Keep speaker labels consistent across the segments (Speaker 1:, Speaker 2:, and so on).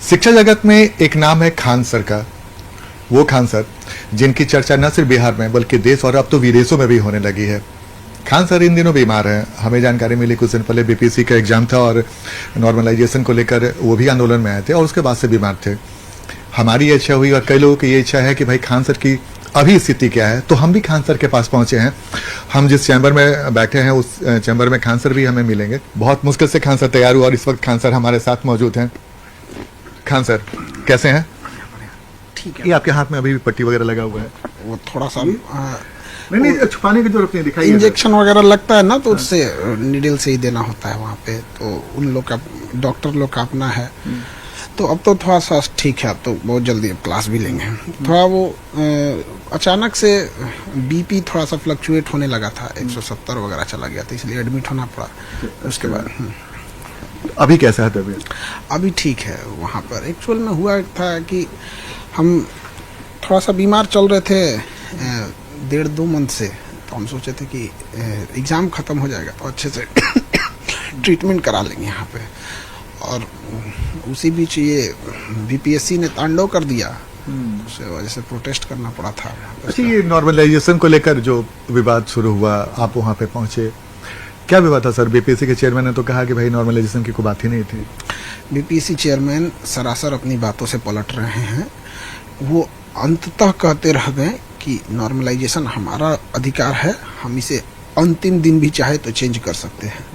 Speaker 1: शिक्षा जगत में एक नाम है खान सर का। वो खान सर जिनकी चर्चा न सिर्फ बिहार में बल्कि देश और अब तो विदेशों में भी होने लगी है। खान सर इन दिनों बीमार हैं। हमें जानकारी मिली कुछ दिन पहले बीपीएससी का एग्जाम था और नॉर्मलाइजेशन को लेकर वो भी आंदोलन में आए थे और उसके बाद से बीमार थे। हमारी इच्छा हुई और कई लोगों की ये इच्छा है कि भाई खान सर की अभी स्थिति क्या है, तो हम भी खान सर के पास पहुंचे हैं। हम जिस चैम्बर में बैठे हैं उस चैम्बर में खान सर भी हमें मिलेंगे। बहुत मुश्किल से खान सर तैयार हुआ और इस वक्त खान सर हमारे साथ मौजूद हैं। खान सर कैसे हैं?
Speaker 2: ठीक है।
Speaker 1: ये आपके हाथ में अभी भी पट्टी वगैरह लगा हुआ है?
Speaker 2: वो थोड़ा सा
Speaker 1: नहीं छुपाने की जरूरत नहीं दिखाई।
Speaker 2: इंजेक्शन वगैरह लगता है ना, तो उससे नीडल से ही देना होता है वहाँ पे। तो उन लोग का, डॉक्टर लोग का अपना है। तो अब तो थोड़ा सा ठीक है, अब तो बहुत जल्दी अब क्लास भी लेंगे। थोड़ा वो अचानक से बीपी थोड़ा सा फ्लक्चुएट होने लगा था, 170 वगैरह चला गया था, इसलिए एडमिट होना पड़ा। उसके बाद
Speaker 1: अभी कैसा है तबीयत?
Speaker 2: अभी ठीक है। वहाँ पर एक्चुअल में हुआ था कि हम थोड़ा सा बीमार चल रहे थे 1.5-2 मंथ से। तो हम सोचे थे कि एग्ज़ाम ख़त्म हो जाएगा तो अच्छे से ट्रीटमेंट करा लेंगे यहाँ पे। और उसी बीच ये बीपीएससी ने तांडव कर दिया, उस वजह से प्रोटेस्ट करना पड़ा था।
Speaker 1: अच्छा, ये नॉर्मलाइजेशन को लेकर जो विवाद शुरू हुआ, आप वहाँ पे पहुँचे, क्या विवाद था सर? बीपीएससी के चेयरमैन ने तो कहा कि भाई नॉर्मलाइजेशन की कोई बात ही नहीं थी।
Speaker 2: बीपीएससी चेयरमैन सरासर अपनी बातों से पलट रहे हैं। वो अंततः कहते रह गए कि नॉर्मलाइजेशन हमारा अधिकार है, हम इसे अंतिम दिन भी चाहे तो चेंज कर सकते हैं।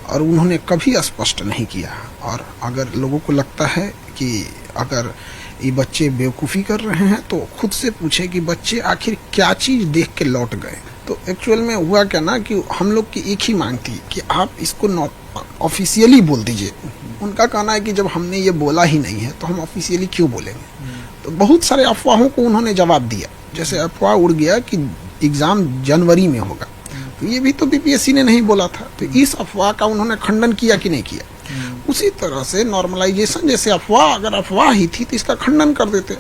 Speaker 2: और उन्होंने कभी स्पष्ट नहीं किया। और अगर लोगों को लगता है कि अगर ये बच्चे बेवकूफ़ी कर रहे हैं तो खुद से पूछे कि बच्चे आखिर क्या चीज़ देख के लौट गए। तो एक्चुअल में हुआ क्या ना कि हम लोग की एक ही मांग थी कि आप इसको ऑफिशियली बोल दीजिए। उनका कहना है कि जब हमने ये बोला ही नहीं है तो हम ऑफिशियली क्यों बोलेंगे। तो बहुत सारे अफवाहों को उन्होंने जवाब दिया। जैसे अफवाह उड़ गया कि एग्ज़ाम जनवरी में होगा, तो ये भी तो बीपीएससी ने नहीं बोला था। तो इस अफवाह का उन्होंने खंडन किया कि नहीं किया। उसी तरह से नॉर्मलाइजेशन जैसे अफवाह, अगर अफवाह ही थी तो इसका खंडन कर देते।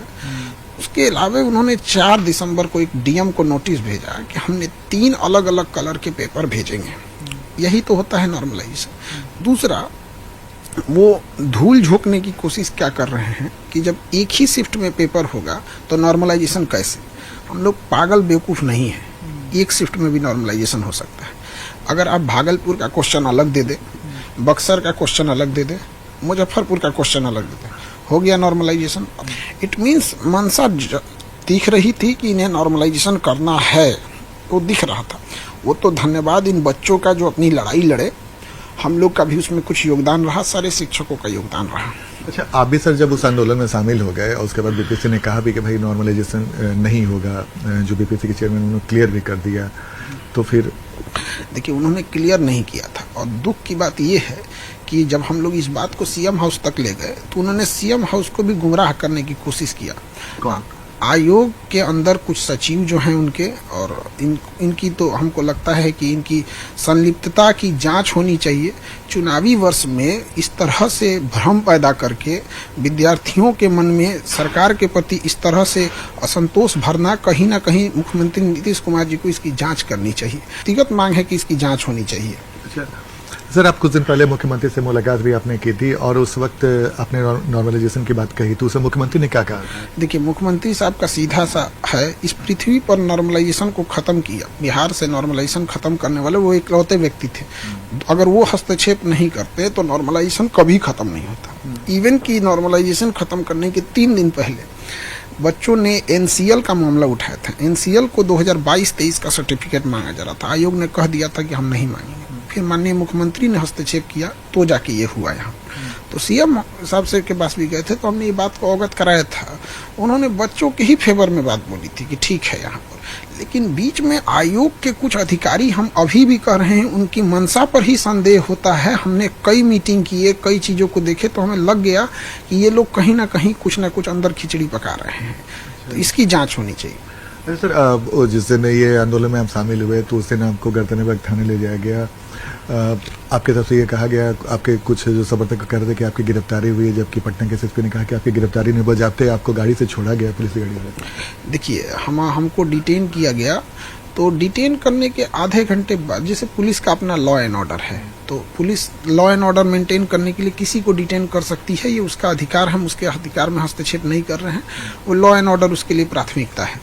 Speaker 2: उसके अलावा उन्होंने 4 दिसंबर को एक डीएम को नोटिस भेजा कि हमने 3 अलग अलग कलर के पेपर भेजेंगे। यही तो होता है नॉर्मलाइजेशन। दूसरा, वो धूल झोंकने की कोशिश क्या कर रहे हैं कि जब एक ही शिफ्ट में पेपर होगा तो नॉर्मलाइजेशन कैसे? हम लोग पागल बेवकूफ़ नहीं हैं। एक शिफ्ट में भी नॉर्मलाइजेशन हो सकता है। अगर आप भागलपुर का क्वेश्चन अलग दे दे, बक्सर का क्वेश्चन अलग दे दे, मुजफ्फरपुर का क्वेश्चन अलग दे दे, हो गया नॉर्मलाइजेशन। इट मीन्स मंशा दिख रही थी कि इन्हें नॉर्मलाइजेशन करना है, वो दिख रहा था। वो तो धन्यवाद इन बच्चों का जो अपनी लड़ाई लड़े। हम लोग का भी उसमें कुछ योगदान रहा, सारे शिक्षकों का योगदान रहा।
Speaker 1: अच्छा, आप भी सर जब उस आंदोलन में शामिल हो गए और उसके बाद बीपीएससी ने कहा भी कि भाई नॉर्मलाइजेशन नहीं होगा, जो बीपीएससी के चेयरमैन उन्होंने क्लियर भी कर दिया, तो फिर
Speaker 2: देखिए उन्होंने क्लियर नहीं किया था। और दुख की बात यह है कि जब हम लोग इस बात को सीएम हाउस तक ले गए तो उन्होंने सीएम हाउस को भी गुमराह करने की कोशिश किया।
Speaker 1: कौन?
Speaker 2: आयोग के अंदर कुछ सचिव जो हैं उनके, और इनकी तो हमको लगता है कि इनकी संलिप्तता की जांच होनी चाहिए। चुनावी वर्ष में इस तरह से भ्रम पैदा करके विद्यार्थियों के मन में सरकार के प्रति इस तरह से असंतोष भरना, कहीं ना कहीं मुख्यमंत्री नीतीश कुमार जी को इसकी जांच करनी चाहिए। व्यक्तिगत मांग है कि इसकी जांच होनी चाहिए।
Speaker 1: अच्छा सर, आप कुछ दिन पहले मुख्यमंत्री से मुलाकात भी आपने की थी और उस वक्त आपने नॉर्मलाइजेशन की बात कही, तो उसे मुख्यमंत्री ने क्या कहा?
Speaker 2: देखिए मुख्यमंत्री साहब का सीधा सा है, इस पृथ्वी पर नॉर्मलाइजेशन को खत्म किया, बिहार से नॉर्मलाइजेशन खत्म करने वाले वो इकलौते व्यक्ति थे। अगर वो हस्तक्षेप नहीं करते तो नॉर्मलाइजेशन कभी खत्म नहीं होता। इवन की नॉर्मलाइजेशन खत्म करने के 3 दिन पहले बच्चों ने एनसीएल का मामला उठाया था। एनसीएल को 2022-23 का सर्टिफिकेट मांगा जा रहा था। आयोग ने कह दिया था कि हम नहीं मांगेंगे। फिर माननीय मुख्यमंत्री ने हस्तक्षेप किया तो जाके ये हुआ यहाँ। तो सीएम साहब से के पास भी गए थे तो हमने ये बात को अवगत कराया था। उन्होंने बच्चों के ही फेवर में बात बोली थी कि ठीक है यहाँ पर। लेकिन बीच में आयोग के कुछ अधिकारी, हम अभी भी कह रहे हैं, उनकी मंशा पर ही संदेह होता है। हमने कई मीटिंग किए, कई चीज़ों को देखे तो हमें लग गया कि ये लोग कहीं ना कुछ अंदर खिचड़ी पका रहे हैं। तो इसकी जाँच होनी चाहिए।
Speaker 1: सर, जिस दिन ये आंदोलन में हम शामिल हुए तो उस दिन आपको गर्दनीबाग थाने ले जाया गया। आपके तरफ से ये कहा गया, आपके कुछ जो समर्थक कह रहे थे कि आपकी गिरफ्तारी हुई है, जबकि पटना के एसएसपी ने कहा कि आपकी गिरफ्तारी नहीं, बजाते आपको गाड़ी से छोड़ा गया, पुलिस की गाड़ी से।
Speaker 2: देखिए हमको डिटेन किया गया। तो डिटेन करने के आधे घंटे बाद, जैसे पुलिस का अपना लॉ एंड ऑर्डर है, तो police law and order maintain करने के लिए किसी को डिटेन कर सकती है, ये उसका अधिकार, हम उसके अधिकार में हस्तक्षेप नहीं कर रहे हैं। वो लॉ एंड ऑर्डर उसके लिए प्राथमिकता है।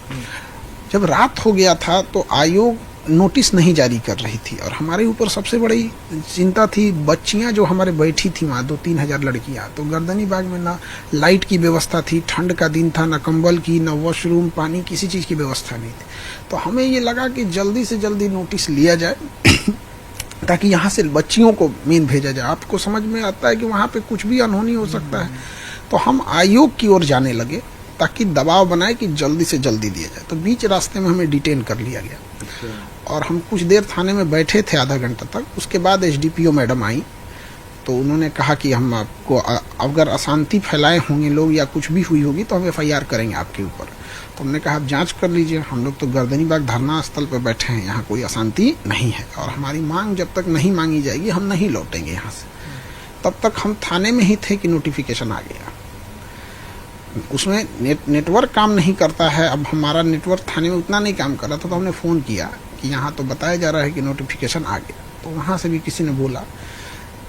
Speaker 2: जब रात हो गया था तो आयोग नोटिस नहीं जारी कर रही थी और हमारे ऊपर सबसे बड़ी चिंता थी बच्चियां जो हमारे बैठी थी वहाँ 2-3 हजार लड़कियां, तो गर्दनी बाग में ना लाइट की व्यवस्था थी, ठंड का दिन था, ना कंबल की, ना वॉशरूम, पानी, किसी चीज़ की व्यवस्था नहीं थी। तो हमें ये लगा कि जल्दी से जल्दी नोटिस लिया जाए ताकि यहाँ से बच्चियों को मेन भेजा जाए। आपको समझ में आता है कि वहाँ पे कुछ भी अनहोनी हो सकता है। तो हम आयोग की ओर जाने लगे ताकि दबाव बनाए कि जल्दी से जल्दी दिया जाए। तो बीच रास्ते में हमें डिटेन कर लिया गया और हम कुछ देर थाने में बैठे थे, आधा घंटा तक। उसके बाद एसडीपीओ मैडम आई तो उन्होंने कहा कि हम आपको अगर अशांति फैलाए होंगे लोग या कुछ भी हुई होगी तो हम एफआईआर करेंगे आपके ऊपर। तो हमने कहा आप जांच कर लीजिए, हम लोग तो गर्दनी बाग धरना स्थल पर बैठे हैं, यहाँ कोई अशांति नहीं है और हमारी मांग जब तक नहीं मांगी जाएगी हम नहीं लौटेंगे यहाँ से। तब तक हम थाने में ही थे कि नोटिफिकेशन आ गया। उसमें नेटवर्क काम नहीं करता है। अब हमारा नेटवर्क थाने में उतना नहीं काम कर रहा था, तो हमने फ़ोन किया कि यहाँ तो बताया जा रहा है कि नोटिफिकेशन आ गया। तो वहाँ से भी किसी ने बोला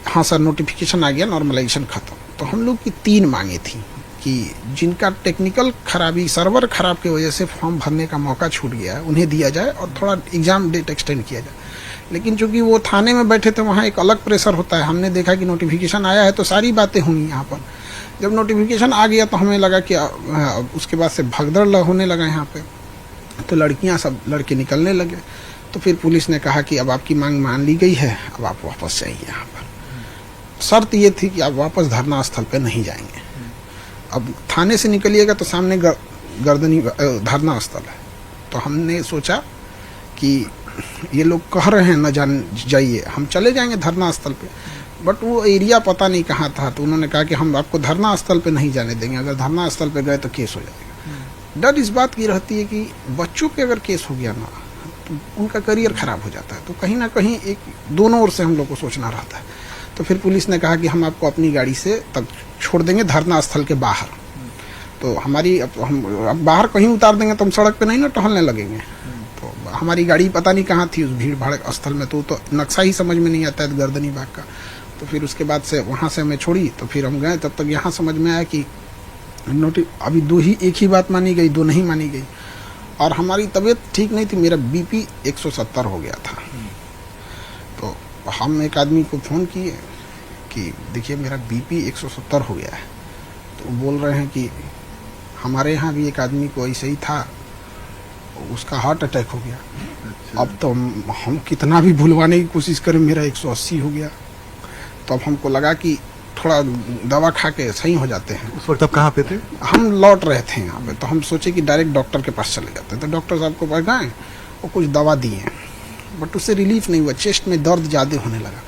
Speaker 2: हाँ सर नोटिफिकेशन आ गया, नॉर्मलाइजेशन खत्म। तो हम लोग की 3 मांगे थी कि जिनका टेक्निकल खराबी, सर्वर खराब की वजह से फॉर्म भरने का मौका छूट गया है उन्हें दिया जाए और थोड़ा एग्ज़ाम डेट एक्सटेंड किया जाए। लेकिन चूंकि वो थाने में बैठे थे, वहाँ एक अलग प्रेशर होता है। हमने देखा कि नोटिफिकेशन आया है तो सारी बातें होंगी यहाँ पर। जब नोटिफिकेशन आ गया तो हमें लगा कि उसके बाद से भगदड़ होने लगा यहाँ पे, तो लड़कियाँ सब लड़के निकलने लगे। तो फिर पुलिस ने कहा कि अब आपकी मांग मान ली गई है, अब आप वापस जाइए। यहाँ पर शर्त ये थी कि आप वापस धरना स्थल पे नहीं जाएंगे। अब थाने से निकलिएगा तो सामने गर्दनी धरना स्थल है। तो हमने सोचा कि ये लोग कह रहे हैं न जाइए, हम चले जाएंगे धरना स्थल पे। बट वो एरिया पता नहीं कहाँ था, तो उन्होंने कहा कि हम आपको धरना स्थल पे नहीं जाने देंगे, अगर धरना स्थल पे गए तो केस हो जाएगा। डर इस बात की रहती है कि बच्चों पे अगर केस हो गया ना तो उनका करियर खराब हो जाता है। तो कहीं ना कहीं एक दोनों ओर से हम लोग को सोचना रहता है। तो फिर पुलिस ने कहा कि हम आपको अपनी गाड़ी से तक छोड़ देंगे धरना स्थल के बाहर। तो हमारी हम बाहर कहीं उतार देंगे तो हम सड़क पे नहीं ना टहलने लगेंगे। तो हमारी गाड़ी पता नहीं कहाँ थी उस भीड़ भाड़ स्थल में, तो नक्शा ही समझ में नहीं आता है गर्दनी बाग का। तो फिर उसके बाद से वहाँ से हमें छोड़ी, तो फिर हम गए। तब तक यहाँ समझ में आया कि अभी एक ही बात मानी गई, 2 नहीं मानी गई। और हमारी तबीयत ठीक नहीं थी, मेरा बीपी 170 हो गया था। तो हम एक आदमी को फ़ोन किए कि देखिए मेरा बीपी 170 हो गया है। तो बोल रहे हैं कि हमारे यहाँ भी एक आदमी को ऐसे ही था, उसका हार्ट अटैक हो गया। अब तो हम कितना भी भूलवाने की कोशिश करें, मेरा 180 हो गया। तो अब हमको लगा कि थोड़ा दवा खा के सही हो जाते हैं।
Speaker 1: उस वक्त आप कहाँ पे थे?
Speaker 2: हम लौट रहे थे यहाँ पे। तो हम सोचे कि डायरेक्ट डॉक्टर के पास चले जाते हैं। तो डॉक्टर साहब को पास गए, वो कुछ दवा दिए, बट उससे रिलीफ नहीं हुआ, चेस्ट में दर्द ज़्यादा होने लगा।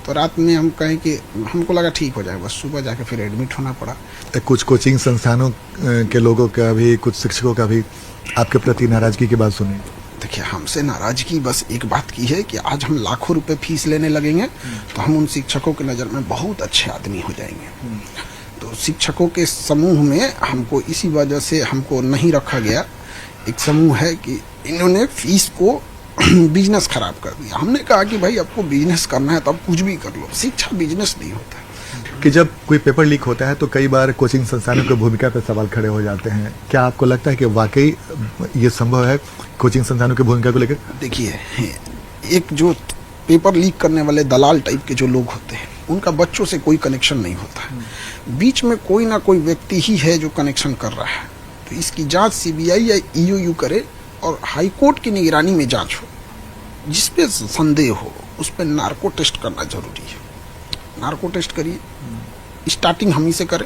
Speaker 2: तो रात में हम कहें कि हमको लगा ठीक हो जाए, बस सुबह जाके फिर एडमिट होना पड़ा।
Speaker 1: कुछ कोचिंग संस्थानों के लोगों का भी, कुछ शिक्षकों का भी आपके प्रति नाराजगी की बात सुनी।
Speaker 2: देखिए हमसे नाराजगी बस एक बात की है कि आज हम लाखों रुपए फीस लेने लगेंगे तो हम उन शिक्षकों की नज़र में बहुत अच्छे आदमी हो जाएंगे। तो शिक्षकों के समूह में हमको इसी वजह से हमको नहीं रखा गया। एक समूह है कि इन्होंने फीस को बिजनेस खराब कर दिया। हमने कहा कि भाई आपको बिजनेस करना है तो आप कुछ भी कर लो, शिक्षा बिजनेस नहीं होता है।
Speaker 1: कि जब कोई पेपर लीक होता है तो कई बार कोचिंग संस्थानों की भूमिका पर सवाल खड़े हो जाते हैं। क्या आपको लगता है कि वाकई ये संभव है कोचिंग संस्थानों की भूमिका को लेकर?
Speaker 2: देखिए एक जो पेपर लीक करने वाले दलाल टाइप के जो लोग होते हैं उनका बच्चों से कोई कनेक्शन नहीं होता है। बीच में कोई ना कोई व्यक्ति ही है जो कनेक्शन कर रहा है। तो इसकी जांच सीबीआई या ईओयू करे और हाई कोर्ट की निगरानी में जांच हो। जिस पे संदेह हो उस पर नार्को टेस्ट करना जरूरी है। नार्को टेस्ट करिए, स्टार्टिंग हम ही से करें,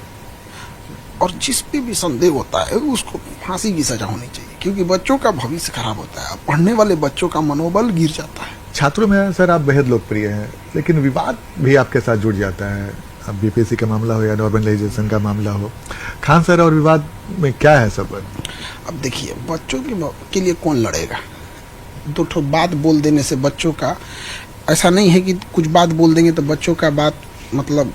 Speaker 2: और जिस पे भी संदेह होता है उसको फांसी की सजा होनी चाहिए, क्योंकि बच्चों का भविष्य खराब होता है। पढ़ने वाले बच्चों का मनोबल गिर जाता है।
Speaker 1: छात्रों में सर आप बेहद लोकप्रिय हैं, लेकिन विवाद भी आपके साथ जुड़ जाता है। अब बीपीएससी का मामला हो या नॉर्मलाइजेशन का मामला हो, खान सर और विवाद में क्या है सब?
Speaker 2: अब देखिए बच्चों के लिए कौन लड़ेगा? 2 ठो बात बोल देने से बच्चों का, ऐसा नहीं है कि कुछ बात बोल देंगे तो बच्चों का बात मतलब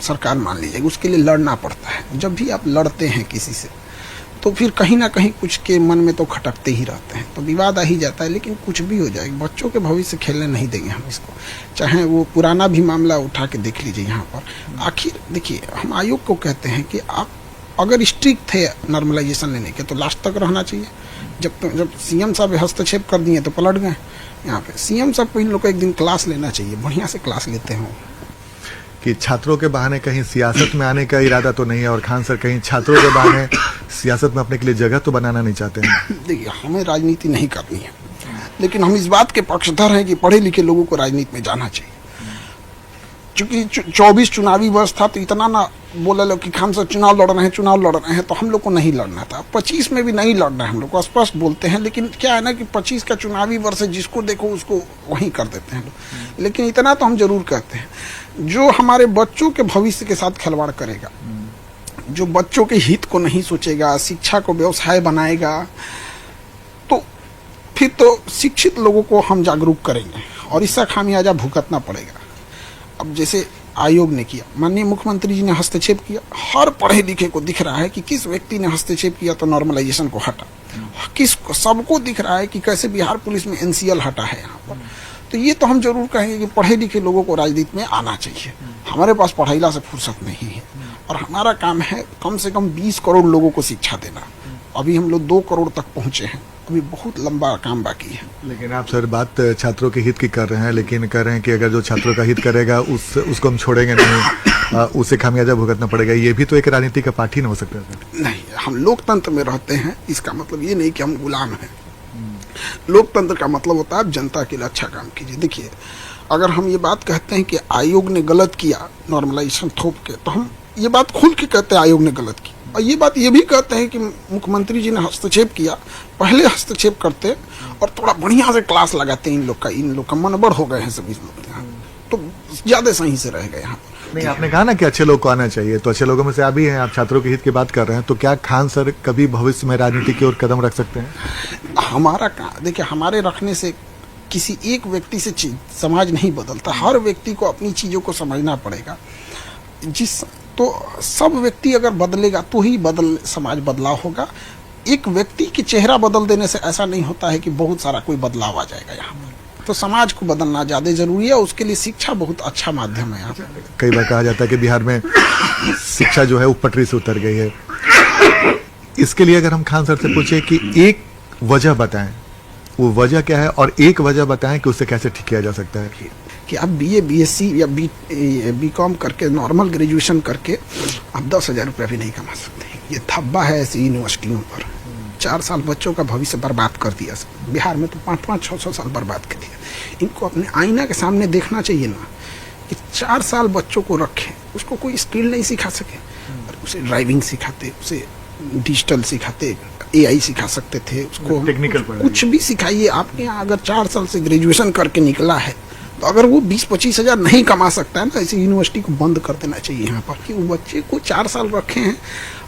Speaker 2: सरकार मान लीजिएगी। उसके लिए लड़ना पड़ता है। जब भी आप लड़ते हैं किसी से तो तो फिर कहीं ना कहीं कुछ के मन में तो खटकते ही रहते हैं, तो विवाद आ ही जाता है। लेकिन कुछ भी हो जाए, बच्चों के भविष्य खेलने नहीं देंगे हम इसको, चाहे वो पुराना भी मामला उठा के देख लीजिए यहाँ पर। आखिर देखिए, हम आयोग को कहते हैं कि आप अगर स्ट्रिक्ट थे नॉर्मलाइजेशन लेने के तो लास्ट तक रहना चाहिए। जब सीएम साहब हस्तक्षेप कर दिए तो पलट गए। यहाँ पे सीएम साहब को इन लोग को एक दिन क्लास लेना चाहिए, बढ़िया से क्लास लेते हों।
Speaker 1: कि छात्रों के बहाने कहीं सियासत में आने का इरादा तो नहीं है, और खान सर कहीं छात्रों के बहाने सियासत में अपने के लिए जगह तो बनाना नहीं चाहते हैं।
Speaker 2: देखिए, हमें राजनीति नहीं करनी है, लेकिन हम इस बात के पक्षधर हैं कि पढ़े लिखे लोगों को राजनीति में जाना चाहिए। चूंकि 24 चुनावी वर्ष था तो इतना ना बोला लो कि खान सर चुनाव लड़ रहे हैं, तो हम लोग को नहीं लड़ना था। 25 में भी नहीं लड़ना है, हम लोग को स्पष्ट बोलते हैं। लेकिन क्या है ना कि 25 का चुनावी वर्ष है, जिसको देखो उसको वहीं कर देते हैं लोग। लेकिन इतना तो हम जरूर कहते हैं, जो हमारे बच्चों के भविष्य के साथ खिलवाड़ करेगा, जो बच्चों के हित को नहीं सोचेगा, शिक्षा को व्यवसाय बनाएगा, तो फिर तो शिक्षित लोगों को हम जागरूक करेंगे और इसका खामियाजा भुगतना पड़ेगा। अब जैसे आयोग ने किया, माननीय मुख्यमंत्री जी ने हस्तक्षेप किया, हर पढ़े लिखे को दिख रहा है कि किस व्यक्ति ने हस्तक्षेप किया तो नॉर्मलाइजेशन को हटा, सबको दिख रहा है कि कैसे बिहार पुलिस में एनसीएल हटा है यहाँ पर। तो ये तो हम जरूर कहेंगे कि पढ़े लिखे लोगों को राजनीति में आना चाहिए। हमारे पास पढ़ाईला से फुर्सत नहीं है और हमारा काम है कम से कम 20 करोड़ लोगों को शिक्षा देना। अभी हम लोग 2 करोड़ तक पहुंचे हैं, अभी बहुत लंबा काम बाकी है।
Speaker 1: लेकिन आप सर बात छात्रों के हित की कर रहे हैं, लेकिन कह रहे हैं कि अगर जो छात्रों का हित करेगा उसको हम छोड़ेंगे नहीं, उसे खामियाजा भुगतना पड़ेगा। ये भी तो एक राजनीति का पार्ट ही नहीं हो सकता है।
Speaker 2: नहीं, हम लोकतंत्र में रहते हैं, इसका मतलब ये नहीं कि हम गुलाम हैं। लोकतंत्र का मतलब होता है आप जनता के लिए अच्छा काम कीजिए। देखिए, अगर हम ये बात कहते हैं कि आयोग ने गलत किया नॉर्मलाइजेशन थोप के, तो हम ये बात खुल के कहते हैं आयोग ने गलत की, और ये बात ये भी कहते हैं कि मुख्यमंत्री जी ने हस्तक्षेप किया। पहले हस्तक्षेप करते और थोड़ा बढ़िया से क्लास लगाते इन लोग का मनबड़ हो गए हैं सभी लोग यहाँ, तो ज्यादा सही से रह गए यहाँ।
Speaker 1: नहीं, आपने कहा ना कि अच्छे लोग को आना चाहिए, तो अच्छे लोगों में से आप भी हैं, आप छात्रों के हित की बात कर रहे हैं, तो क्या खान सर कभी भविष्य में राजनीति की ओर कदम रख सकते हैं?
Speaker 2: हमारा देखिए, हमारे रखने से किसी एक व्यक्ति से समाज नहीं बदलता, हर व्यक्ति को अपनी चीजों को समझना पड़ेगा। तो सब व्यक्ति अगर बदलेगा तो ही समाज बदलाव होगा। एक व्यक्ति की चेहरा बदल देने से ऐसा नहीं होता है कि बहुत सारा कोई बदलाव आ जाएगा यहाँ पर। तो समाज को बदलना ज्यादा जरूरी है, उसके लिए शिक्षा बहुत अच्छा माध्यम है यहाँ पर।
Speaker 1: कई बार कहा जाता है कि बिहार में शिक्षा जो है वो पटरी से उतर गई है। इसके लिए अगर हम खान सर से पूछे कि एक वजह बताएं, वो वजह क्या है, और एक वजह बताएं कि उससे कैसे ठीक किया जा सकता है।
Speaker 2: कि आप BA BSc या BCom करके, नॉर्मल ग्रेजुएशन करके आप 10,000 रुपया भी नहीं कमा सकते। ये धब्बा है ऐसी यूनिवर्सिटियों पर। 4 साल बच्चों का भविष्य बर्बाद कर दिया। बिहार में तो 5-5, 600 साल बर्बाद कर दिया। इनको अपने आईना के सामने देखना चाहिए ना, कि 4 साल बच्चों को रखें, उसको कोई स्किल नहीं सिखा सके, उसे ड्राइविंग सिखाते, उसे डिजिटल सिखाते, AI सिखा सकते थे, उसको
Speaker 1: टेक्निकल
Speaker 2: कुछ भी सिखाइए। आपके यहाँ अगर 4 साल से ग्रेजुएशन करके निकला है, तो अगर वो 20-25 हजार नहीं कमा सकता है ना, ऐसी यूनिवर्सिटी को बंद कर देना चाहिए यहाँ पर। कि वो बच्चे को 4 साल रखे हैं,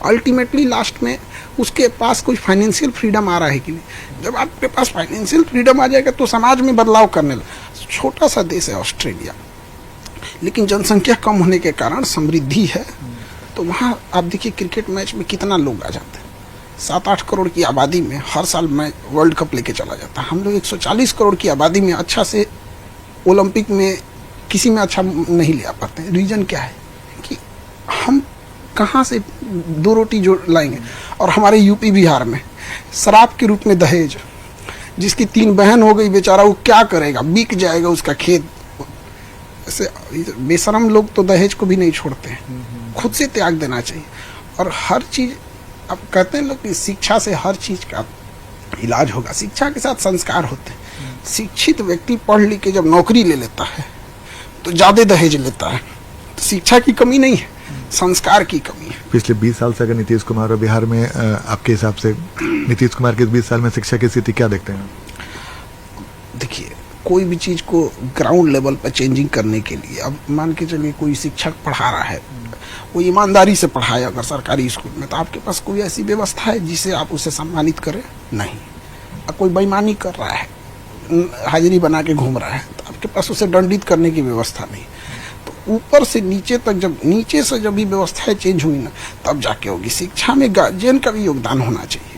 Speaker 2: अल्टीमेटली लास्ट में उसके पास कोई फाइनेंशियल फ्रीडम आ रहा है कि नहीं। जब आपके पास फाइनेंशियल फ्रीडम आ जाएगा तो समाज में बदलाव करने लगा। छोटा सा देश है ऑस्ट्रेलिया, लेकिन जनसंख्या कम होने के कारण समृद्धि है। तो वहाँ आप देखिए क्रिकेट मैच में कितना लोग आ जाते हैं। 7-8 करोड़ की आबादी में हर साल मैच वर्ल्ड कप लेके चला जाता है। हम लोग 140 करोड़ की आबादी में अच्छा से ओलंपिक में किसी में अच्छा नहीं ले आ पाते हैं। रीजन क्या है कि हम कहाँ से 2 रोटी जोड़ लाएंगे। और हमारे यूपी बिहार में शराब के रूप में दहेज, जिसकी 3 बहन हो गई, बेचारा वो क्या करेगा, बिक जाएगा उसका खेत। ऐसे बेशरम लोग तो दहेज को भी नहीं छोड़ते हैं। खुद से त्याग देना चाहिए। और हर चीज, अब कहते हैं लोग कि शिक्षा से हर चीज का इलाज होगा। शिक्षा के साथ संस्कार होते हैं। शिक्षित व्यक्ति पढ़ लिख के जब नौकरी ले लेता है तो ज्यादा दहेज लेता है। तो शिक्षा की कमी नहीं है, संस्कार की कमी है।
Speaker 1: पिछले 20 साल से अगर नीतीश कुमार और बिहार में आपके हिसाब से नीतीश कुमार के 20 साल में शिक्षा की स्थिति क्या देखते हैं?
Speaker 2: देखिए, कोई भी चीज को ग्राउंड लेवल पर चेंजिंग करने के लिए, अब मान के चलिए कोई शिक्षक पढ़ा रहा है, वो ईमानदारी से पढ़ाए अगर सरकारी स्कूल में, तो आपके पास कोई ऐसी व्यवस्था है जिसे आप उसे सम्मानित करें? नहीं। अब कोई बेईमानी कर रहा है, हाजिरी बना के घूम रहा है, तो आपके पास उसे दंडित करने की व्यवस्था नहीं। तो ऊपर से नीचे तक, जब नीचे से जब भी व्यवस्थाएं चेंज हुई ना, तब जाके होगी। शिक्षा में गार्जियन का भी योगदान होना चाहिए।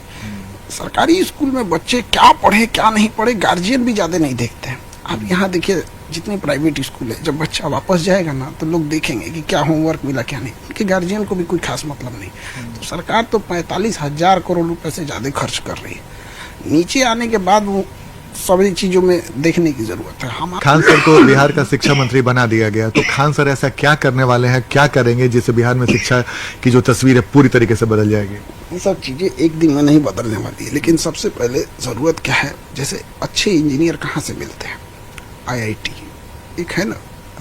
Speaker 2: सरकारी स्कूल में बच्चे क्या पढ़े क्या नहीं पढ़े गार्जियन भी ज्यादा नहीं देखते हैं। अब यहाँ देखिए जितने प्राइवेट स्कूल है, जब बच्चा वापस जाएगा ना तो लोग देखेंगे कि क्या होमवर्क मिला क्या नहीं, उनके गार्जियन को भी कोई खास मतलब नहीं। तो सरकार तो 45,000 करोड़ रुपए से ज्यादा खर्च कर रही है। नीचे आने के बाद वो सभी चीजों में देखने की जरूरत है। हमारा
Speaker 1: खान सर को बिहार का शिक्षा मंत्री बना दिया गया, तो खान सर ऐसा क्या करने वाले हैं, क्या करेंगे जिससे बिहार में शिक्षा की जो तस्वीर है पूरी तरीके से बदल जाएगी?
Speaker 2: ये सब चीजें एक दिन में नहीं बदलने वाली है, लेकिन सबसे पहले जरूरत क्या है, जैसे अच्छे इंजीनियर कहाँ से मिलते हैं? IIT एक है ना।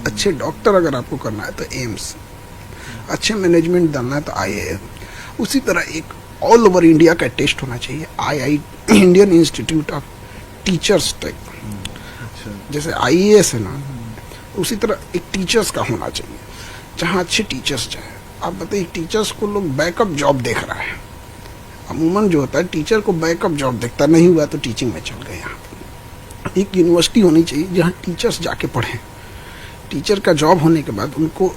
Speaker 2: अच्छे डॉक्टर अगर आपको करना है तो एम्स, अच्छे मैनेजमेंट डालना है तो IIM। उसी तरह एक ऑल ओवर इंडिया का टेस्ट होना चाहिए, IIT Indian institute of teachers type. जैसे IAS है ना, उसी तरह एक टीचर्स का होना चाहिए जहाँ अच्छे टीचर्स जाए। आप बताइए, टीचर्स को लोग बैकअप जॉब देख रहा है। अमूमन जो होता है टीचर को बैकअप जॉब देखता, नहीं हुआ तो टीचिंग में चल गए। यहाँ एक यूनिवर्सिटी होनी चाहिए जहाँ टीचर्स जाके पढ़ें। टीचर का जॉब होने के बाद उनको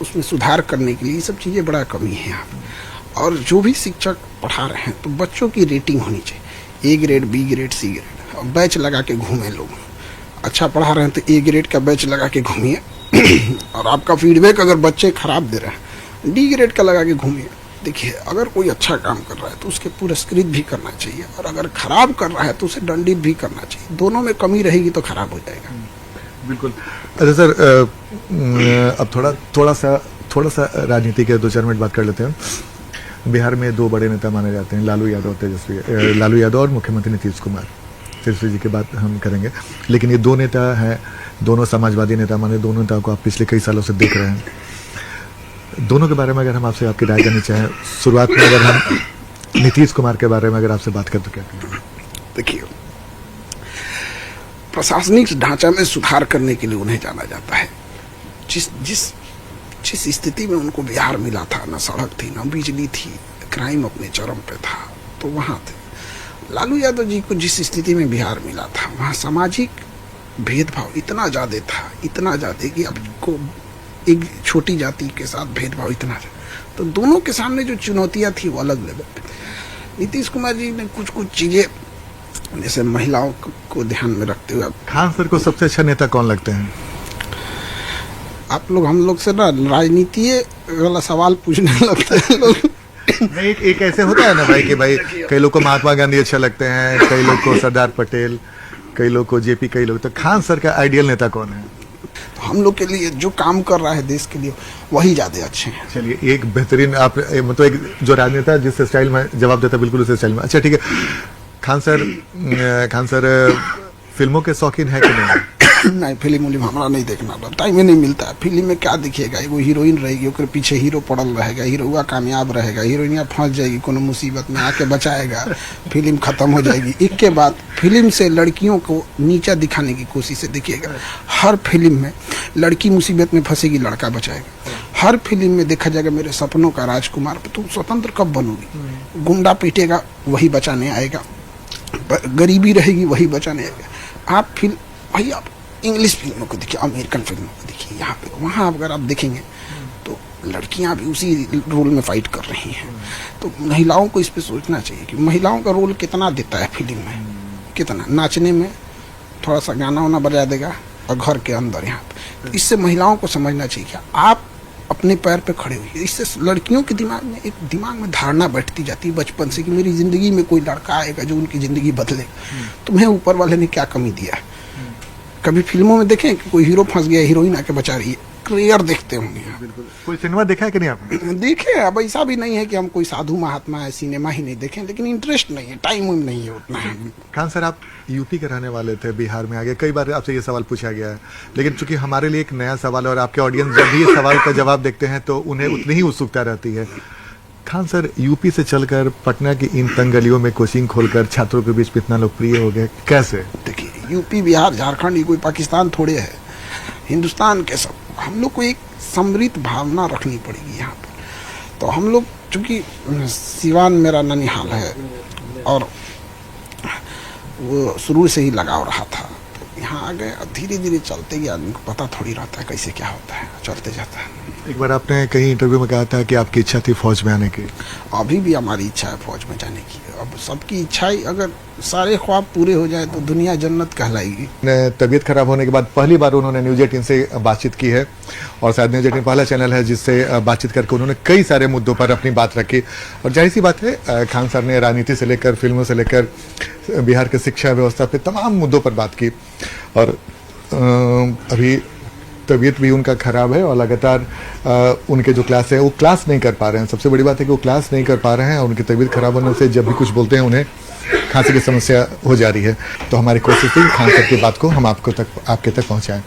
Speaker 2: उसमें सुधार करने के लिए ये सब चीज़ें बड़ा कमी है यहाँ पर। और जो भी शिक्षक पढ़ा रहे हैं तो बच्चों की रेटिंग होनी चाहिए, A grade, B grade, C grade. Batch लगा के घूमे लोग। अच्छा पढ़ा रहे हैं तो A ग्रेड का बैच लगा के घूमिए और आपका फीडबैक अगर बच्चे खराब दे रहे हैं, D ग्रेड का लगा के घूमिए। देखिए, अगर कोई अच्छा काम कर रहा है तो उसके पुरस्कृत भी करना चाहिए, और अगर खराब कर रहा है तो उसे दंडित भी करना चाहिए। दोनों में कमी रहेगी तो खराब हो जाएगा।
Speaker 1: बिल्कुल। अच्छा सर, अब थोड़ा सा राजनीति के 2-4 मिनट बात कर लेते हैं। बिहार में 2 बड़े नेता माने जाते हैं, लालू यादव और मुख्यमंत्री नीतीश कुमार। तेजस्वी जी की बात हम करेंगे, लेकिन ये 2 नेता हैं, दोनों समाजवादी नेता माने। दोनों नेताओं को आप पिछले कई सालों से देख रहे हैं। दोनों के बारे में अगर हम आपसे आपकी राय जाननी चाहें, शुरुआत में अगर हम नीतीश कुमार के बारे में अगर आपसे बात करें तो क्या कहेंगे?
Speaker 2: देखिए, प्रशासनिक ढांचा में सुधार करने के लिए उन्हें जाना जाता है। जिस स्थिति में उनको बिहार मिला था, ना सड़क थी ना बिजली थी, क्राइम अपने चरम पे था, तो वहां थे। लालू यादव जी को जिस स्थिति में बिहार मिला था, वहां सामाजिक भेदभाव इतना ज्यादा कि आपको एक छोटी जाति के साथ भेदभाव इतना था। तो दोनों के सामने जो चुनौतियां थी वो अलग लेवल पे। नीतीश कुमार जी ने कुछ चीजें, जैसे महिलाओं को ध्यान में रखते हुए।
Speaker 1: खान सर को सबसे अच्छा नेता कौन लगते हैं?
Speaker 2: आप लोग हम लोग से ना राजनीति वाला सवाल पूछने लगते हैं लोग।
Speaker 1: नहीं, एक ऐसे होता है ना भाई कि भाई कई लोग को महात्मा गांधी अच्छा लगते हैं, कई लोग को सरदार पटेल, कई लोग को JP, कई लोग। तो खान सर का आइडियल नेता कौन है?
Speaker 2: तो हम लोग के लिए जो काम कर रहा है देश के लिए, वही ज्यादा अच्छे हैं।
Speaker 1: चलिए, एक बेहतरीन आप मतलब एक जो राजनेता जिस स्टाइल में जवाब देता बिल्कुल उस स्टाइल में। अच्छा ठीक है, खान सर फिल्मों के शौकीन है कि नहीं?
Speaker 2: नहीं, फिल्म हमारा नहीं देखना, टाइम ही नहीं मिलता है। फिल्म में क्या दिखेगा? वो हीरोइन रहेगी, ओकर पीछे हीरो पड़ल रहेगा, हीरोआ कामयाब रहेगा, हीरोइनिया फंस जाएगी कोनो मुसीबत में, आके बचाएगा, फिल्म खत्म हो जाएगी। एक के बाद फिल्म से लड़कियों को नीचा दिखाने की कोशिश देखिएगा। हर फिल्म में लड़की मुसीबत में फंसेगी, लड़का बचाएगा। हर फिल्म में देखा जाएगा मेरे सपनों का राजकुमार, तुम स्वतंत्र कब बनोगी? गुंडा पीटेगा, वही बचाने आएगा, गरीबी रहेगी, वही बचाने आएगा। आप फिल्म भाई, आप इंग्लिश फिल्मों को देखिए, अमेरिकन फिल्मों को देखिए, यहाँ पे वहाँ अगर आप देखेंगे तो लड़कियां भी उसी रोल में फाइट कर रही हैं। तो महिलाओं को इस पे सोचना चाहिए कि महिलाओं का रोल कितना देता है फिल्म में, कितना नाचने में, थोड़ा सा गाना वाना बजा देगा, और घर के अंदर यहाँ पे। तो इससे महिलाओं को समझना चाहिए कि आप अपने पैर पे खड़े हुए। इससे लड़कियों के दिमाग में धारणा बैठती जाती है बचपन से कि मेरी जिंदगी में कोई लड़का आएगा जो उनकी जिंदगी बदलेगा। तुम्हें ऊपर वाले ने क्या कमी दिया है? कभी फिल्मों में देखें कि कोई हीरो फंस गया, हीरोइन आके बचा रही है? रेयर देखते होंगे।
Speaker 1: बिल्कुल। कोई सिनेमा देखा है कि नहीं आपने?
Speaker 2: देखे। अब ऐसा भी नहीं है कि हम कोई साधु महात्मा है, सिनेमा ही नहीं देखें, लेकिन इंटरेस्ट नहीं है, टाइम नहीं है उतना।
Speaker 1: खान सर, आप यूपी के रहने वाले थे, बिहार में आ गए, कई बार आपसे ये सवाल पूछा गया है, लेकिन चूंकि हमारे लिए एक नया सवाल है और आपके ऑडियंस जब भी इस सवाल का जवाब देखते हैं तो उन्हें उतनी ही उत्सुकता रहती है। खान सर, यूपी से चलकर पटना की इन तंग गलियों में कोचिंग खोलकर छात्रों के बीच इतना लोकप्रिय हो गए, कैसे?
Speaker 2: देखिए, यूपी, बिहार, झारखंड ये कोई पाकिस्तान थोड़े है, हिंदुस्तान के सब। हम लोग को एक समृद्ध भावना रखनी पड़ेगी यहाँ पर। तो हम लोग, चूंकि सिवान मेरा ननिहाल है और वो शुरू से ही लगाव रहा था, तो यहाँ आ गए, और धीरे धीरे चलते ही आदमी को पता थोड़ी रहता है कैसे क्या होता है, चलते जाता है।
Speaker 1: एक बार आपने कहीं इंटरव्यू में कहा था कि आपकी इच्छा थी फौज में आने की।
Speaker 2: अभी भी हमारी इच्छा है फौज में जाने की। अब सबकी इच्छा ही, अगर सारे ख्वाब पूरे हो जाए तो दुनिया जन्नत कहलाएगी।
Speaker 1: तबीयत खराब होने के बाद पहली बार उन्होंने न्यूज 18 से बातचीत की है, और शायद न्यूज 18 पहला चैनल है जिससे बातचीत करके उन्होंने कई सारे मुद्दों पर अपनी बात रखी। और जाहिर सी बात है, खान सर ने राजनीति से लेकर फिल्मों से लेकर बिहार की शिक्षा व्यवस्था पे तमाम मुद्दों पर बात की। और अभी तबीयत भी उनका खराब है और लगातार उनके जो क्लास है वो क्लास नहीं कर पा रहे हैं। सबसे बड़ी बात है कि वो क्लास नहीं कर पा रहे हैं, और उनकी तबीयत खराब होने से जब भी कुछ बोलते हैं उन्हें खांसी की समस्या हो जा रही है। तो हमारी कोशिश थी खान सर की बात को हम आपके तक पहुंचाएं।